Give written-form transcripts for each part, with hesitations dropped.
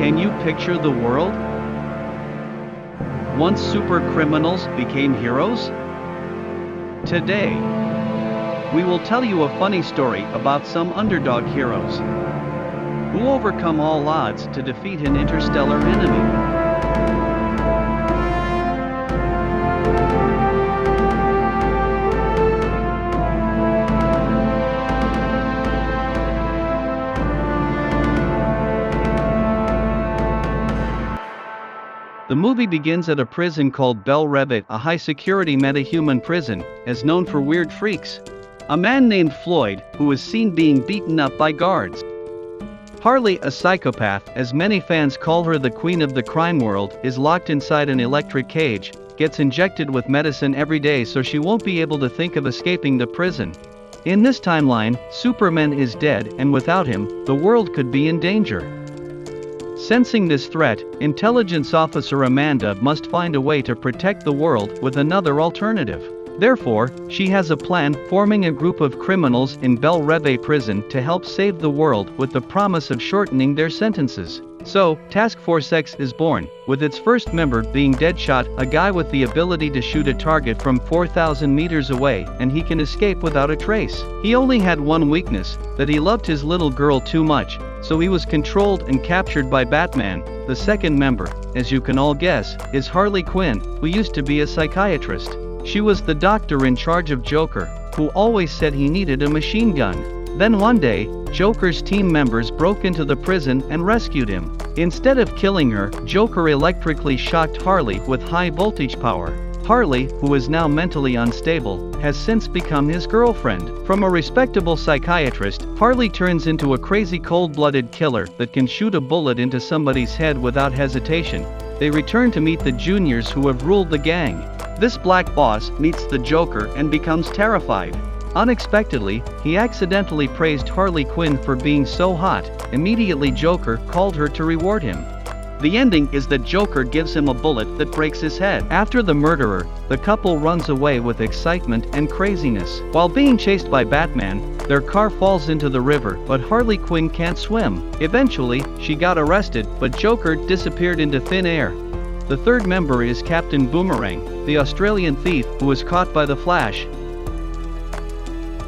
Can you picture the world? Once super criminals became heroes? Today, we will tell you a funny story about some underdog heroes who overcome all odds to defeat an interstellar enemy. The movie begins at a prison called Belle Reve, a high-security metahuman prison, as known for weird freaks. A man named Floyd, who is seen being beaten up by guards. Harley, a psychopath, as many fans call her the queen of the crime world, is locked inside an electric cage, gets injected with medicine every day so she won't be able to think of escaping the prison. In this timeline, Superman is dead, and without him, the world could be in danger. Sensing this threat, intelligence officer Amanda must find a way to protect the world with another alternative. Therefore, she has a plan, forming a group of criminals in Belle Reve prison to help save the world with the promise of shortening their sentences. So, Task Force X is born, with its first member being Deadshot, a guy with the ability to shoot a target from 4,000 meters away, and he can escape without a trace. He only had one weakness, that he loved his little girl too much, so he was controlled and captured by Batman. The second member, as you can all guess, is Harley Quinn, who used to be a psychiatrist. She was the doctor in charge of Joker, who always said he needed a machine gun. Then one day, Joker's team members broke into the prison and rescued him. Instead of killing her, Joker electrically shocked Harley with high voltage power. Harley, who is now mentally unstable, has since become his girlfriend. From a respectable psychiatrist, Harley turns into a crazy cold-blooded killer that can shoot a bullet into somebody's head without hesitation. They return to meet the juniors who have ruled the gang. This black boss meets the Joker and becomes terrified. Unexpectedly, he accidentally praised Harley Quinn for being so hot. Immediately Joker called her to reward him. The ending is that Joker gives him a bullet that breaks his head. After the murderer, the couple runs away with excitement and craziness. While being chased by Batman, their car falls into the river, but Harley Quinn can't swim. Eventually, she got arrested, but Joker disappeared into thin air. The third member is Captain Boomerang, the Australian thief who was caught by the Flash.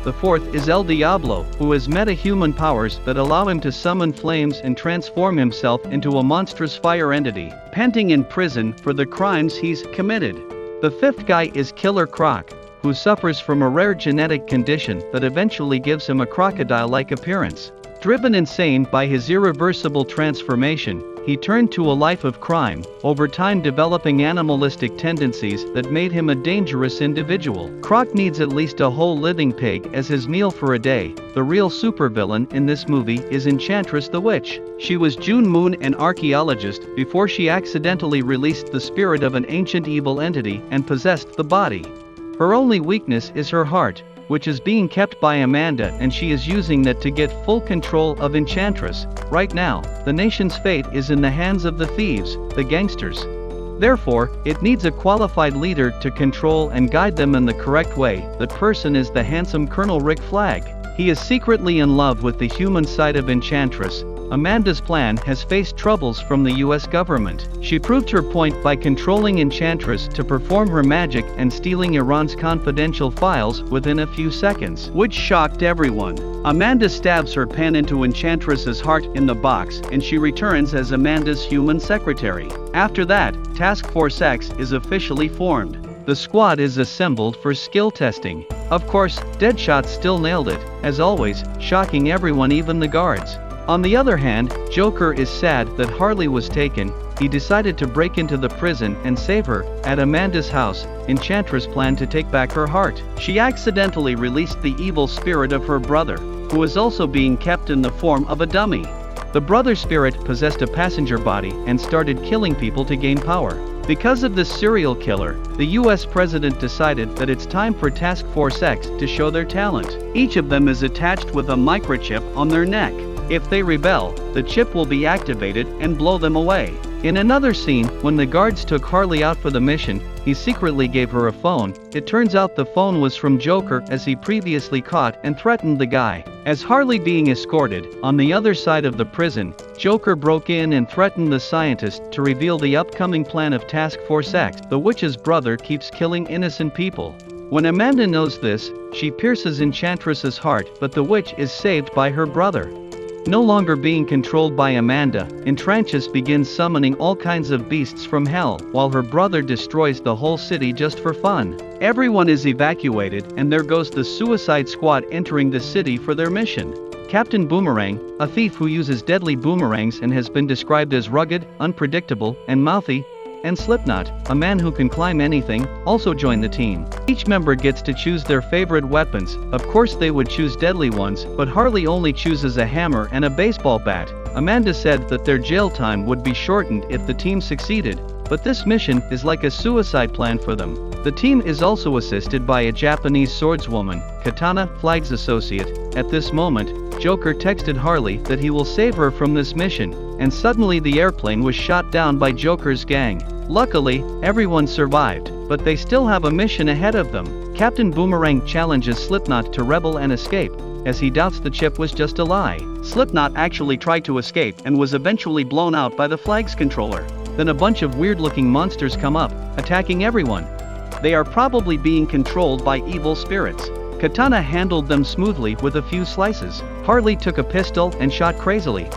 The fourth is El Diablo, who has metahuman powers that allow him to summon flames and transform himself into a monstrous fire entity, panting in prison for the crimes he's committed. The fifth guy is Killer Croc, who suffers from a rare genetic condition that eventually gives him a crocodile-like appearance. Driven insane by his irreversible transformation, he turned to a life of crime, over time developing animalistic tendencies that made him a dangerous individual. Croc needs at least a whole living pig as his meal for a day. The real supervillain in this movie is Enchantress the Witch. She was June Moon, an archaeologist, before she accidentally released the spirit of an ancient evil entity and possessed the body. Her only weakness is her heart, which is being kept by Amanda, and she is using that to get full control of Enchantress. Right now, the nation's fate is in the hands of the thieves, the gangsters. Therefore, it needs a qualified leader to control and guide them in the correct way. That person is the handsome Colonel Rick Flag. He is secretly in love with the human side of Enchantress. Amanda's plan has faced troubles from the US government. She proved her point by controlling Enchantress to perform her magic and stealing Iran's confidential files within a few seconds, which shocked everyone. Amanda stabs her pen into Enchantress's heart in the box, and she returns as Amanda's human secretary. After that, Task Force X is officially formed. The squad is assembled for skill testing. Of course, Deadshot still nailed it, as always, shocking everyone, even the guards. On the other hand, Joker is sad that Harley was taken. He decided to break into the prison and save her. At Amanda's house, Enchantress planned to take back her heart. She accidentally released the evil spirit of her brother, who is also being kept in the form of a dummy. The brother spirit possessed a passenger body and started killing people to gain power. Because of this serial killer, the US president decided that it's time for Task Force X to show their talent. Each of them is attached with a microchip on their neck. If they rebel, the chip will be activated and blow them away. In another scene, when the guards took Harley out for the mission, he secretly gave her a phone. It turns out the phone was from Joker, as he previously caught and threatened the guy. As Harley being escorted, on the other side of the prison, Joker broke in and threatened the scientist to reveal the upcoming plan of Task Force X. The witch's brother keeps killing innocent people. When Amanda knows this, she pierces Enchantress's heart, but the witch is saved by her brother. No longer being controlled by Amanda, Enchantress begins summoning all kinds of beasts from hell, while her brother destroys the whole city just for fun. Everyone is evacuated, and there goes the Suicide Squad entering the city for their mission. Captain Boomerang, a thief who uses deadly boomerangs and has been described as rugged, unpredictable, and mouthy, and Slipknot, a man who can climb anything, also join the team. Each member gets to choose their favorite weapons. Of course they would choose deadly ones, but Harley only chooses a hammer and a baseball bat. Amanda said that their jail time would be shortened if the team succeeded, but this mission is like a suicide plan for them. The team is also assisted by a Japanese swordswoman, Katana, Flag's associate. At this moment, Joker texted Harley that he will save her from this mission, and suddenly the airplane was shot down by Joker's gang. Luckily, everyone survived, but they still have a mission ahead of them. Captain Boomerang challenges Slipknot to rebel and escape, as he doubts the chip was just a lie. Slipknot actually tried to escape and was eventually blown out by the Flag's controller. Then a bunch of weird-looking monsters come up, attacking everyone. They are probably being controlled by evil spirits. Katana handled them smoothly with a few slices. Harley took a pistol and shot crazily.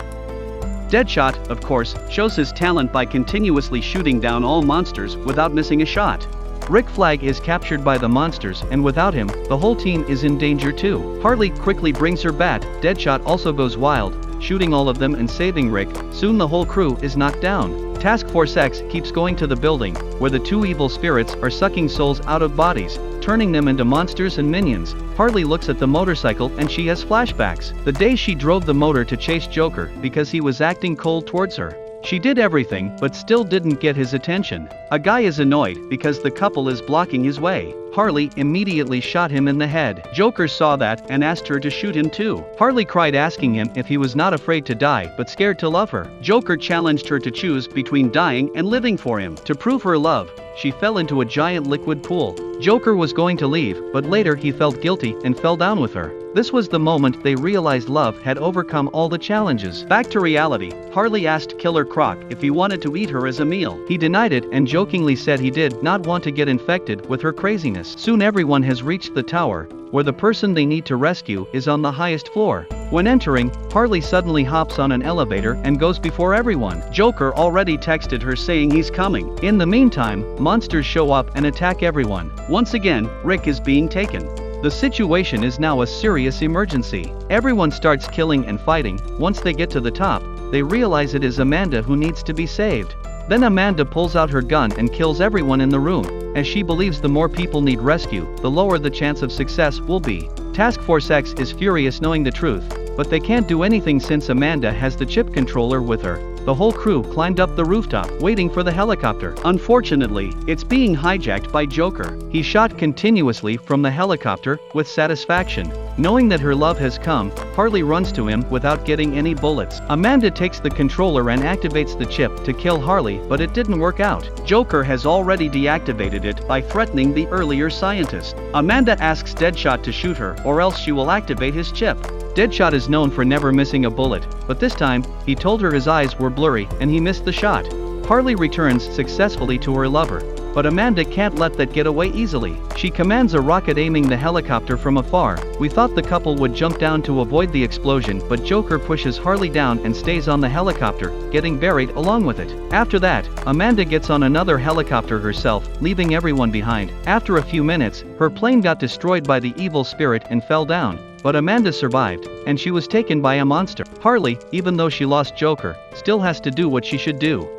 Deadshot, of course, shows his talent by continuously shooting down all monsters without missing a shot. Rick Flag is captured by the monsters, and without him, the whole team is in danger too. Harley quickly brings her bat. Deadshot also goes wild, shooting all of them and saving Rick. Soon the whole crew is knocked down. Task Force X keeps going to the building, where the two evil spirits are sucking souls out of bodies, turning them into monsters and minions. Harley looks at the motorcycle and she has flashbacks. The day she drove the motor to chase Joker because he was acting cold towards her. She did everything but still didn't get his attention. A guy is annoyed because the couple is blocking his way. Harley immediately shot him in the head. Joker saw that and asked her to shoot him too. Harley cried, asking him if he was not afraid to die but scared to love her. Joker challenged her to choose between dying and living for him. To prove her love, she fell into a giant liquid pool. Joker was going to leave, but later he felt guilty and fell down with her. This was the moment they realized love had overcome all the challenges. Back to reality, Harley asked Killer Croc if he wanted to eat her as a meal. He denied it and jokingly said he did not want to get infected with her craziness. Soon everyone has reached the tower, where the person they need to rescue is on the highest floor. When entering, Harley suddenly hops on an elevator and goes before everyone. Joker already texted her saying he's coming. In the meantime, monsters show up and attack everyone. Once again, Rick is being taken. The situation is now a serious emergency. Everyone starts killing and fighting. Once they get to the top, they realize it is Amanda who needs to be saved. Then Amanda pulls out her gun and kills everyone in the room, as she believes the more people need rescue, the lower the chance of success will be. Task Force X is furious knowing the truth, but they can't do anything since Amanda has the chip controller with her. The whole crew climbed up the rooftop, waiting for the helicopter. Unfortunately, it's being hijacked by Joker. He shot continuously from the helicopter, with satisfaction. Knowing that her love has come, Harley runs to him without getting any bullets. Amanda takes the controller and activates the chip to kill Harley, but it didn't work out. Joker has already deactivated it by threatening the earlier scientist. Amanda asks Deadshot to shoot her, or else she will activate his chip. Deadshot is known for never missing a bullet, but this time, he told her his eyes were blurry and he missed the shot. Harley returns successfully to her lover, but Amanda can't let that get away easily. She commands a rocket aiming the helicopter from afar. We thought the couple would jump down to avoid the explosion, but Joker pushes Harley down and stays on the helicopter, getting buried along with it. After that, Amanda gets on another helicopter herself, leaving everyone behind. After a few minutes, her plane got destroyed by the evil spirit and fell down. But Amanda survived, and she was taken by a monster. Harley, even though she lost Joker, still has to do what she should do.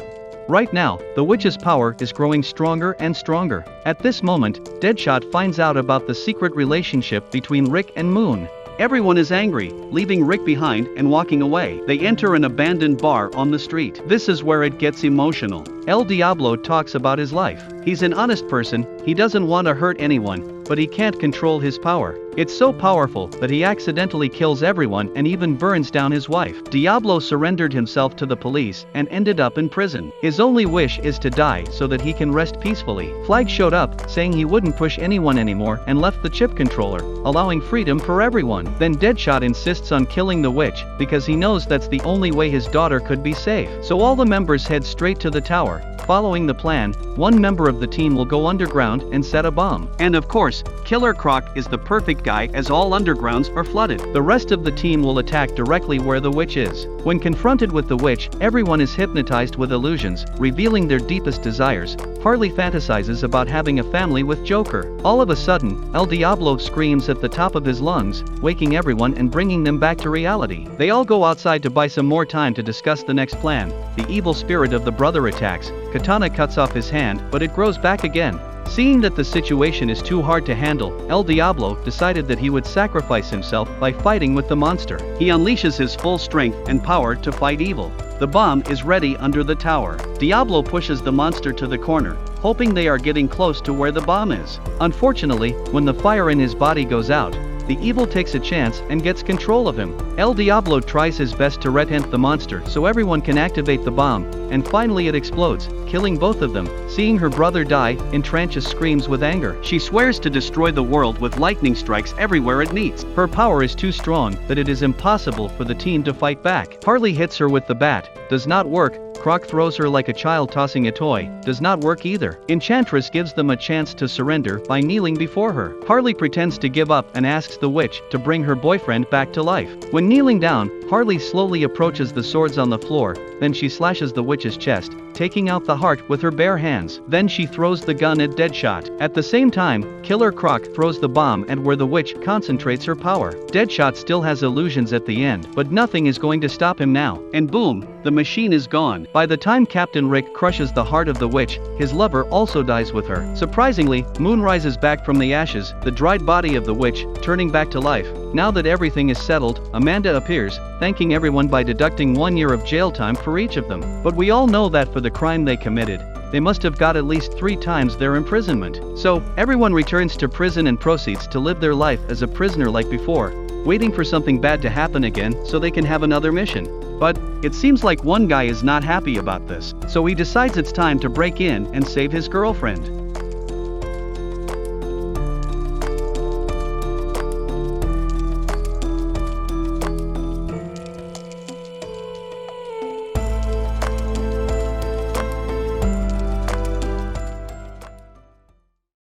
Right now, the witch's power is growing stronger and stronger. At this moment, Deadshot finds out about the secret relationship between Rick and Moon. Everyone is angry, leaving Rick behind and walking away. They enter an abandoned bar on the street. This is where it gets emotional. El Diablo talks about his life. He's an honest person, he doesn't want to hurt anyone, but he can't control his power. It's so powerful that he accidentally kills everyone and even burns down his wife. Diablo surrendered himself to the police and ended up in prison. His only wish is to die so that he can rest peacefully. Flag showed up, saying he wouldn't push anyone anymore and left the chip controller, allowing freedom for everyone. Then Deadshot insists on killing the witch because he knows that's the only way his daughter could be safe. So all the members head straight to the tower. Following the plan, one member of the team will go underground and set a bomb. And of course, Killer Croc is the perfect guy as all undergrounds are flooded. The rest of the team will attack directly where the witch is. When confronted with the witch, everyone is hypnotized with illusions, revealing their deepest desires. Harley fantasizes about having a family with Joker. All of a sudden, El Diablo screams at the top of his lungs, waking everyone and bringing them back to reality. They all go outside to buy some more time to discuss the next plan. The evil spirit of the brother attacks. Katana cuts off his hand, but it grows back again. Seeing that the situation is too hard to handle, El Diablo decided that he would sacrifice himself by fighting with the monster. He unleashes his full strength and power to fight evil. The bomb is ready under the tower. Diablo pushes the monster to the corner, hoping they are getting close to where the bomb is. Unfortunately, when the fire in his body goes out, the evil takes a chance and gets control of him. El Diablo tries his best to red-hint the monster so everyone can activate the bomb, and finally it explodes, killing both of them. Seeing her brother die, Entrantia screams with anger. She swears to destroy the world with lightning strikes everywhere it meets. Her power is too strong that it is impossible for the team to fight back. Harley hits her with the bat, does not work. Croc throws her like a child tossing a toy, does not work either. Enchantress gives them a chance to surrender by kneeling before her. Harley pretends to give up and asks the witch to bring her boyfriend back to life. When kneeling down, Harley slowly approaches the swords on the floor, then she slashes the witch's chest, taking out the heart with her bare hands. Then she throws the gun at Deadshot. At the same time, Killer Croc throws the bomb at where the witch concentrates her power. Deadshot still has illusions at the end, but nothing is going to stop him now. And boom, the machine is gone. By the time Captain Rick crushes the heart of the witch, his lover also dies with her. Surprisingly, Moon rises back from the ashes, the dried body of the witch, turning back to life. Now that everything is settled, Amanda appears, thanking everyone by deducting 1 year of jail time for each of them. But we all know that for the crime they committed, they must have got at least 3 times their imprisonment. So, everyone returns to prison and proceeds to live their life as a prisoner like before, waiting for something bad to happen again so they can have another mission. But, it seems like one guy is not happy about this, so he decides it's time to break in and save his girlfriend.